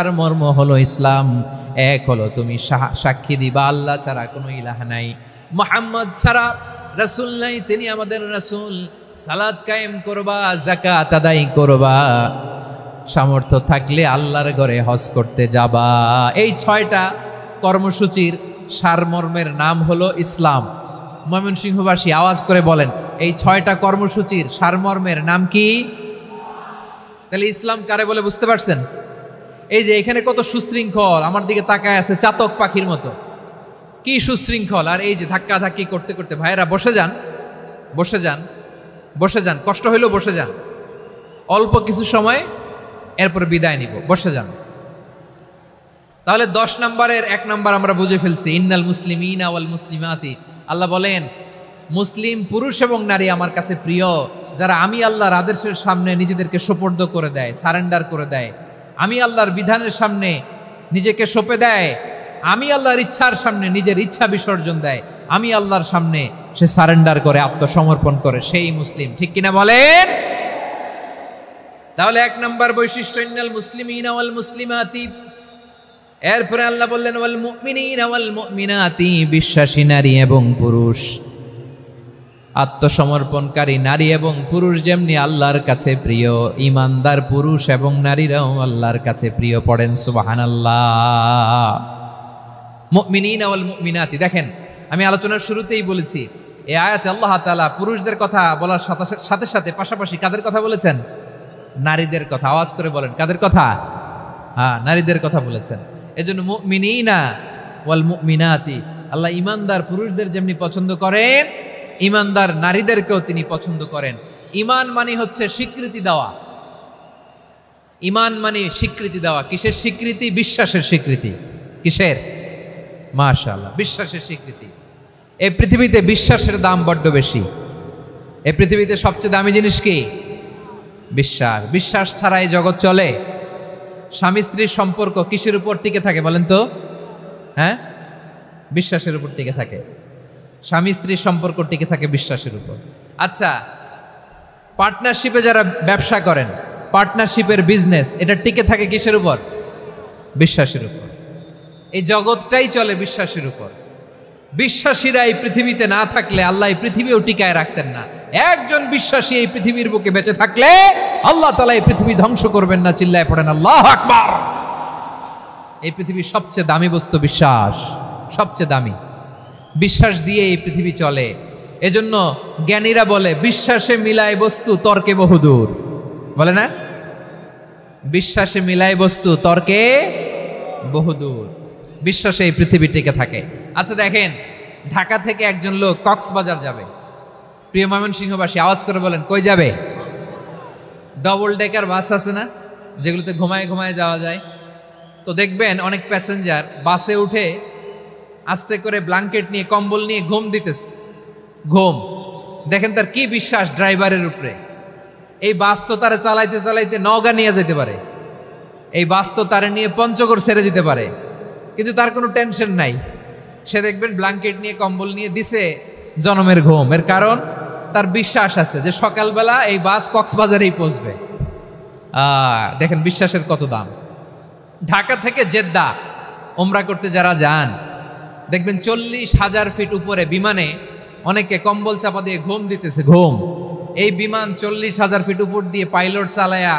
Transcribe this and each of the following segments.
আর মর্ম হলো ইসলাম। এক হলো তুমি সাক্ষী দিবা আল্লাহ ছাড়া কোনো ইলাহ নাই, মুহাম্মদ ছাড়া রাসূল নাই, তিনি আমাদের রাসূল। সালাত কায়েম করবা, যাকাত আদায় করবা, সামর্থ্য থাকলে আল্লাহর ঘরে হজ করতে যাবা। এই 6টা কর্মসূচির সারমর্মের নাম হলো ইসলাম। ময়মনসিংহবাসী আওয়াজ করে বলেন, এই 6টা কর্মসূচির সারমর্মের নাম কি? তাহলে ইসলাম কারে বলে বুঝতে পারছেন? এই যে এখানে কত সুশৃঙ্খল, আমার দিকে তাকায় আছে চাতক পাখির মতো, কি সুশৃঙ্খল। আর এই যে ধাক্কা ধাক্কি করতে করতে, ভাইয়েরা বসে যান, বসে যান, বসে যান, কষ্ট হইলেও বসে যান, অল্প কিছু সময় এরপরে বিদায় নিব, বসে যান। তাহলে 10 নম্বরের 1 নম্বর আমরা বুঝে ফেলছি, ইন্নাল মুসলিমিনা ওয়াল মুসলিমাতি। আল্লাহ বলেন মুসলিম পুরুষ এবং নারী আমার কাছে প্রিয়, যারা আমি আল্লাহর আদেশের সামনে নিজেদেরকে সোপর্দ করে দেয়, সারেন্ডার করে দেয়, আমি আল্লাহর বিধানের সামনে নিজেকে সঁপে দেয়, আমি আল্লাহর ইচ্ছার সামনে নিজের ইচ্ছা বিসর্জন দেয়, আমি আল্লাহর সামনে সে সারেন্ডার করে, আত্মসমর্পণ করে, সেই মুসলিম। ঠিক কিনা বলেন? তাহলে 1 নম্বর বৈশিষ্ট্য ইন্নাল মুসলিমিনা ওয়াল মুসলিমাতি। এরপরে আল্লাহ বললেন ওয়াল মুমিনিনা ওয়াল মুমিনাতি, বিশ্বাসী নারী এবং পুরুষ, আত্মসমর্পণকারী নারী এবং পুরুষ যেমনি আল্লাহর কাছে প্রিয়, ইমানদার পুরুষ এবং নারীরাও আল্লাহর কাছে প্রিয়। পড়েন সুবহানাল্লাহ। মুমিনিনা ওয়াল মুমিনাতি। দেখেন, আমি আলোচনার শুরুতেই বলেছি, এই আয়াতে আল্লাহ তাআলা পুরুষদের কথা বলার সাথে সাথে পাশাপাশি কাদের কথা বলেছেন? নারীদের কথা। আওয়াজ করে বলেন, কাদের কথা? হ্যাঁ, নারীদের কথা বলেছেন। এজন্য মুমিনিনা ওয়াল মুমিনাতি, আল্লাহ ইমানদার পুরুষদের যেমনি পছন্দ করেন, ইমানদার নারীদেরকেও তিনি পছন্দ করেন। ঈমান মানে হচ্ছে স্বীকৃতি দেওয়া। ঈমান মানে স্বীকৃতি দেওয়া। কিসের স্বীকৃতি? বিশ্বাসের স্বীকৃতি। কিসের? মাশাআল্লাহ, বিশ্বাসের স্বীকৃতি। এই পৃথিবীতে বিশ্বাসের দাম বড্ড বেশি। এই পৃথিবীতে সবচেয়ে দামি জিনিস কি? বিশ্বাস। বিশ্বাস ছাড়া এই জগৎ চলে? স্বামী স্ত্রীর সম্পর্ক কিসের উপর টিকে থাকে বলেন তো? হ্যাঁ, বিশ্বাসের উপর টিকে থাকে। স্বামী স্ত্রীর সম্পর্ক টিকে থাকে বিশ্বাসের উপর। আচ্ছা, পার্টনারশিপে যারা ব্যবসা করেন, পার্টনারশিপের বিজনেস, এটা টিকে থাকে কিসের উপর? বিশ্বাসের উপর। এই জগৎটাই চলে বিশ্বাসের উপর। বিশ্বাসীরা এই পৃথিবীতে না থাকলে আল্লাহ এই পৃথিবীও টিকায় রাখতেন না। একজন বিশ্বাসী এই পৃথিবীর বুকে বেঁচে থাকলে আল্লাহ তাআলা এই পৃথিবী ধ্বংস করবেন না। চিল্লায় পড়েন আল্লাহু আকবার। এই পৃথিবীর সবচেয়ে দামি বস্তু বিশ্বাস, সবচেয়ে দামি। বিশ্বাস দিয়ে এই পৃথিবী চলে। এজন্য জ্ঞানীরা বলে বিশ্বাসে মিলায় বস্তু, তর্কে বহুদূর। বলে না? বিশ্বাসে মিলায় বস্তু, তর্কে বহুদূর। বিশ্বাসে এই পৃথিবী টিকে থাকে। আচ্ছা দেখেন, ঢাকা থেকে একজন লোক কক্সবাজার যাবে। প্রিয় ময়মনসিংহবাসী আওয়াজ করে বলেন, কই যাবে? ডবল ডেকার বাস আছে না, যেগুলোতে ঘুমায় ঘুমায় যাওয়া যায়। তো দেখবেন অনেক প্যাসেঞ্জার বাসে উঠে আস্তে করে ব্ল্যাঙ্কেট নিয়ে, কম্বল নিয়ে ঘুম দিতেছে। ঘুম দেখেন তার কি বিশ্বাস ড্রাইভারের উপরে। এই বাস তো তারা চালাইতে চালাইতে নওগাঁ নিয়ে যেতে পারে, এই বাস তো তারা নিয়ে পঞ্চগড় ছেড়ে দিতে পারে, কিন্তু তার কোনো টেনশন নাই। সে দেখবেন ব্ল্যাঙ্কেট নিয়ে, কম্বল নিয়ে দিছে জনমের ঘুম। এর কারণ তার বিশ্বাস আছে যে সকালবেলা এই বাস কক্সবাজারেই পৌঁছবে। দেখেন বিশ্বাসের কত দাম। ঢাকা থেকে জেদ্দা ওমরা করতে যারা যান, দেখবেন 40,000 ফিট উপরে বিমানে অনেকে কম্বল চাপা দিয়ে ঘুম দিতেছে। ঘুম। এই বিমান 40,000 ফিট উপর দিয়ে পাইলট চালায়া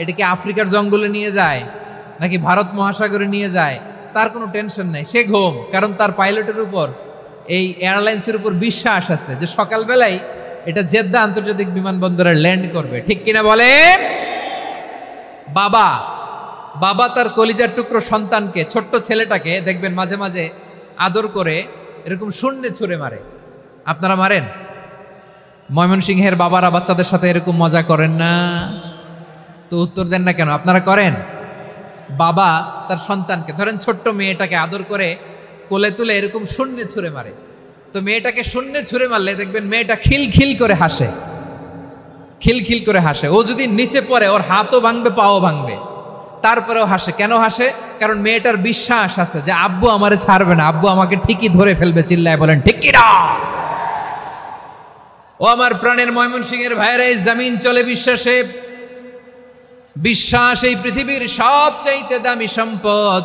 এটাকে আফ্রিকার জঙ্গলে নিয়ে যায় নাকি ভারত মহাসাগরে নিয়ে যায়, তার কোনো টেনশন নাই। সে ঘুম, কারণ তার পাইলটের উপর, এই এয়ারলাইন্সের উপর বিশ্বাস আছে যে সকালবেলায় এটা জেদ্দা আন্তর্জাতিক বিমানবন্দরে ল্যান্ড করবে। ঠিক কিনা বলেন? বাবা বাবা তার কলিজার টুকরো সন্তানকে, ছোট্ট ছেলেটাকে দেখবেন মাঝে মাঝে আদর করে এরকম শূন্যে ছুঁড়ে মারে। আপনারা মারেন? ময়মনসিংহের বাবারা বাচ্চাদের সাথে এরকম মজা করেন না? তো উত্তর দেন না কেন? আপনারা করেন? বাবা তার সন্তানকে, ধরেন ছোট্ট মেয়েটাকে আদর করে কোলে তুলে এরকম শূন্যে ছুঁড়ে মারে। তো মেয়েটাকে শূন্যে ছুঁড়ে মারলে দেখবেন মেয়েটা খিলখিল করে হাসে, খিলখিল করে হাসে। ও যদি নিচে পড়ে ওর হাতও ভাঙবে, পাও ভাঙবে, তারপরেও হাসে। কেন হাসে? কারণ মেয়েটার বিশ্বাস আছে যে আব্বু আমারে ছাড়বে না, আব্বু আমাকে ঠিকই ধরে ফেলবে। চিল্লায় বলেন ঠিক কিনা? ও আমার প্রাণের ময়মনসিংহের ভাইয়েরা, এই জমিন চলে বিশ্বাসে। বিশ্বাস এই পৃথিবীর সবচাইতে দামি সম্পদ।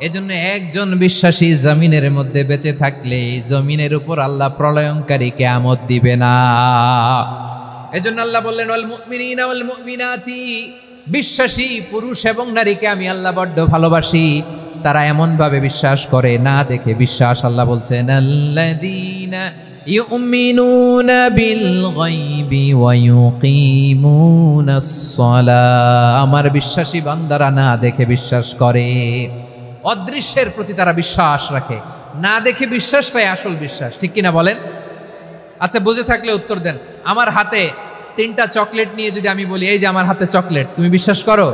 এজন্য একজন বিশ্বাসী জমিনের মধ্যে বেঁচে থাকলে জমিনের উপর আল্লাহ প্রলয়ঙ্কারী কিয়ামত দিবে না। এজন্য আল্লাহ বললেন ওয়াল মুমিনিনা ওয়াল মুমিনাতি, বিশ্বাসী পুরুষ এবং নারীকে আমি আল্লাহ বড্ড ভালোবাসি। তারা এমন ভাবে বিশ্বাস করে না দেখে বিশ্বাস। আল্লাহ বলছেন আল্লাযীনা ইউমিনুনা বিল গায়বি ওয়া ইউকিমুনাস সালাহ, আমার বিশ্বাসী বান্দারা না দেখে বিশ্বাস করে। অদৃশ্যের প্রতি তারা বিশ্বাস রাখে, না দেখে বিশ্বাসটাই আসল বিশ্বাস। ঠিক কিনা বলেন? আচ্ছা, বুঝে থাকলে উত্তর দেন। আমার হাতে 3টা চকলেট নিয়ে যদি আমি বলি এই যে আমার হাতে চকলেট, তুমি বিশ্বাস করো?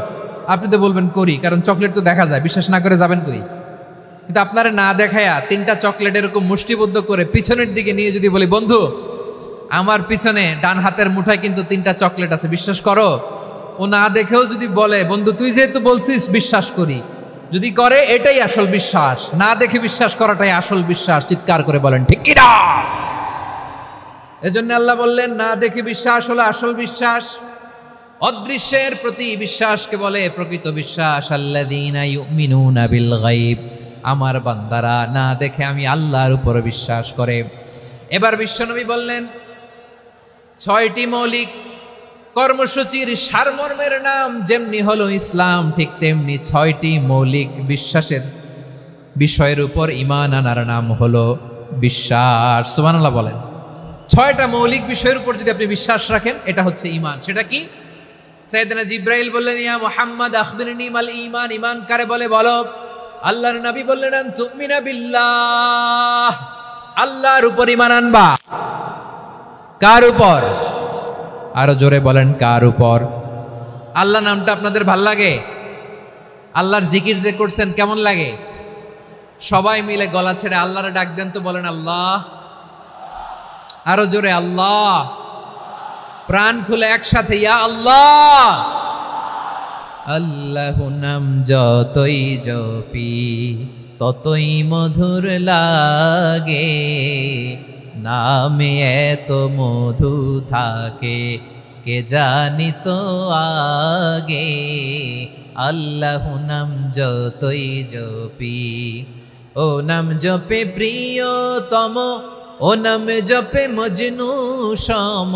আপনি তো বলবেন করি, কারণ চকলেট তো দেখা যায়। বিশ্বাস না করে যাবেন কই? কিন্তু আপনারা না দেখায়া 3টা চকলেট এরকম মুষ্টিবদ্ধ করে পিছনের দিকে নিয়ে যদি বলি বন্ধু আমার পিছনে ডান হাতের মুঠায় কিন্তু 3টা চকলেট আছে, বিশ্বাস করো? ও না দেখেও যদি বলে বন্ধু তুই যেহেতু বলছিস বিশ্বাস করি, যদি করে এটাই আসল বিশ্বাস। না দেখে বিশ্বাস করাটাই আসল বিশ্বাস। চিৎকার করে বলেন ঠিক কি না? এজন্য আল্লাহ বললেন না দেখে বিশ্বাস হলো আসল বিশ্বাস। অদৃশ্যের প্রতি বিশ্বাসকে বলে প্রকৃত বিশ্বাস। আল্লাযীনা ইউমিনুনা বিল গায়ব, আমার বান্দারা না দেখে আমি আল্লাহর উপর বিশ্বাস করে। এবার বিশ্বনবী বললেন 6টি মৌলিক কর্মসূচির সারমর্মের নাম যেমনি হলো ইসলাম, ঠিক তেমনি 6টি মৌলিক বিশ্বাসের বিষয়ের উপর ঈমান আনার নাম হলো বিশ্বাস। সুবহানাল্লাহ বলেন। 6টা মৌলিক বিষয়ের উপর যদি আপনি বিশ্বাস রাখেন এটা হচ্ছে ঈমান। সেটা কি? সাইয়েদনা জিবরাইল বললেন ইয়া মুহাম্মদ আখবিরনি মাল ঈমান, ঈমান কারে বলে বলো। আল্লাহর নবী বললেন আন তুমিনা বিল্লাহ, আল্লাহর উপর ঈমান আনবা। কার উপর? আরো জোরে বলেন কার উপর? আল্লাহ নামটা আপনাদের ভাল লাগে? আল্লাহর জিকির যে করছেন কেমন লাগে? সবাই মিলে গলা ছেড়ে আল্লাহরে ডাক দেন তো, বলেন আল্লাহ। আরো জোরে আল্লাহ। প্রাণ খুলে একসাথে ইয়া আল্লাহ। আল্লাহ নাম যতই জপি ততই মধুর লাগে, নামে এত মধু থাকে কে জানি তো আগে। আল্লাহ নাম যতই জপি, ও নাম জপে প্রিয়তম, ও নামে জপে মজনু সম,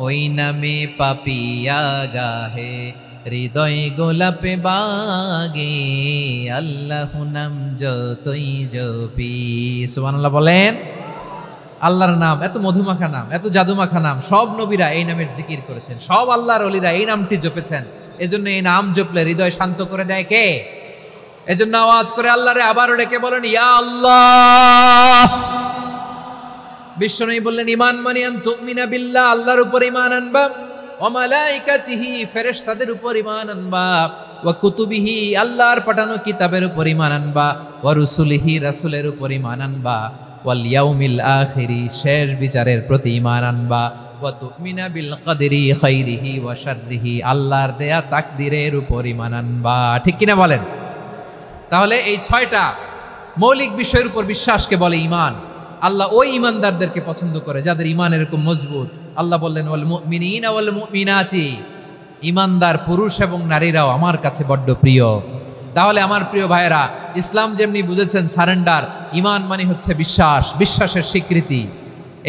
ওই নামে পাপিয়া গাহে হৃদয় গোলাপে বাগে। আল্লাহ নাম যতই জপি। সুবহানাল্লাহ বলেন। আল্লাহর নাম এত মধুমাখা নাম, এত জাদুমাখা নাম। সব নবীরা এই নামের জিকির করেছেন, সব আল্লাহর ওলিরা এই নামটি জপেছেন। এজন্য এই নাম জপলে হৃদয় শান্ত করে দেয় কে? এজন্য আওয়াজ করে আল্লাহরে আবারও ডেকে বলেন ইয়া আল্লাহ। বিশ্বনবী বললেন ঈমান মানে আন তুমিনা বিল্লাহ, আল্লাহর উপর ঈমান আনবা, ওয়া মালাইকাতিহি, ফেরেশতাদের উপর ঈমান আনবা, ওয়া কুতুবিহি, আল্লাহর পাঠানো কিতাবের উপর ঈমান আনবা, ওয়া রুসুলিহি, রাসূলের উপর ঈমান আনবা, ওয়াল ইয়াউমিল আখিরি, শেষ বিচারের প্রতি ঈমান আনবা, ওয়া তুমিনা বিল কদরি খাইরিহি ওয়া শাররিহি, আল্লাহর দেয়া তাকদীরের উপর ঈমান আনবা। ঠিক কিনা বলেন? তাহলে এই 6টা মৌলিক বিষয়ের উপর বিশ্বাসকে বলে ঈমান। আল্লাহ ওই ঈমানদারদেরকে পছন্দ করে যাদের ঈমান এরকম মজবুত। আল্লাহ বললেন ওয়াল মুমিনিনা ওয়াল মুমিনাতি, ঈমানদার পুরুষ এবং নারীরাও আমার কাছে বড্ড প্রিয়। তাহলে আমার প্রিয় ভাইয়েরা, ইসলাম যেমনি বুঝেছেন সারেন্ডার, ঈমান মানে হচ্ছে বিশ্বাস, বিশ্বাসের স্বীকৃতি।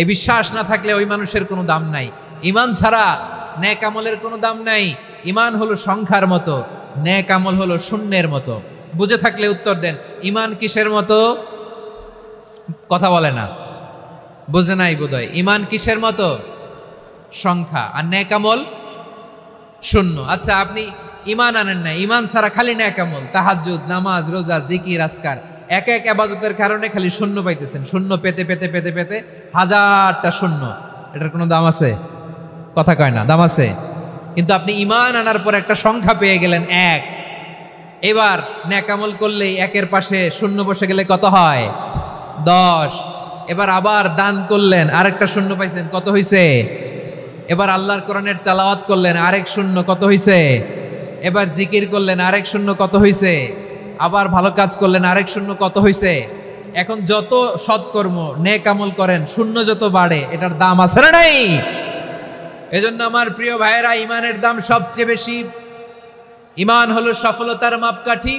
এই বিশ্বাস না থাকলে ওই মানুষের কোনো দাম নাই। ঈমান ছাড়া নেক আমলের কোনো দাম নাই। ঈমান হলো সংখ্যার মতো, নেক আমল হলো শূন্যের মতো। বুঝে থাকলে উত্তর দেন। ঈমান কিসের মতো? কথা বলে না, বুঝে নাই বোধহয়। ঈমান কিসের মতো? সংখ্যা। আর নেক আমল শূন্য। আচ্ছা, আপনি ঈমান আনেন না, ঈমান ছাড়া খালি নেক আমল, তাহাজ্জুদ, নামাজ, রোজা, জিকির, আজকার, এক এক ইবাদতের কারণে খালি শূন্য পাইতেছেন। শূন্য পেতে পেতে পেতে পেতে হাজারটা শূন্য। এটার কোনো দাম আছে? কথা কয় না, দাম আছে। কিন্তু আপনি ঈমান আনার পর একটা সংখ্যা পেয়ে গেলেন 1। এবার নেক আমল করলেই 1-এর পাশে শূন্য বসে গেলে কত হয়? 10। এবার আবার দান করলেন, আরেকটা শূন্য পাইছেন, কত হইছে? এবার আল্লাহর কোরআনের তেলাওয়াত করলেন, আরেক শূন্য, কত হইছে? এবার জিকির করলেন, আরেক শূন্য, কত হইছে? আবার ভালো কাজ করলেন, আরেক শূন্য, কত হইছে? এখন যত সৎকর্ম নেক আমল করেন, শূন্য যত বাড়ে, এটার দাম আছে না নাই? এজন্য আমার প্রিয় ভাইয়েরা, ঈমানের দাম সবচেয়ে বেশি। ঈমান হলো সফলতার মাপকাঠি।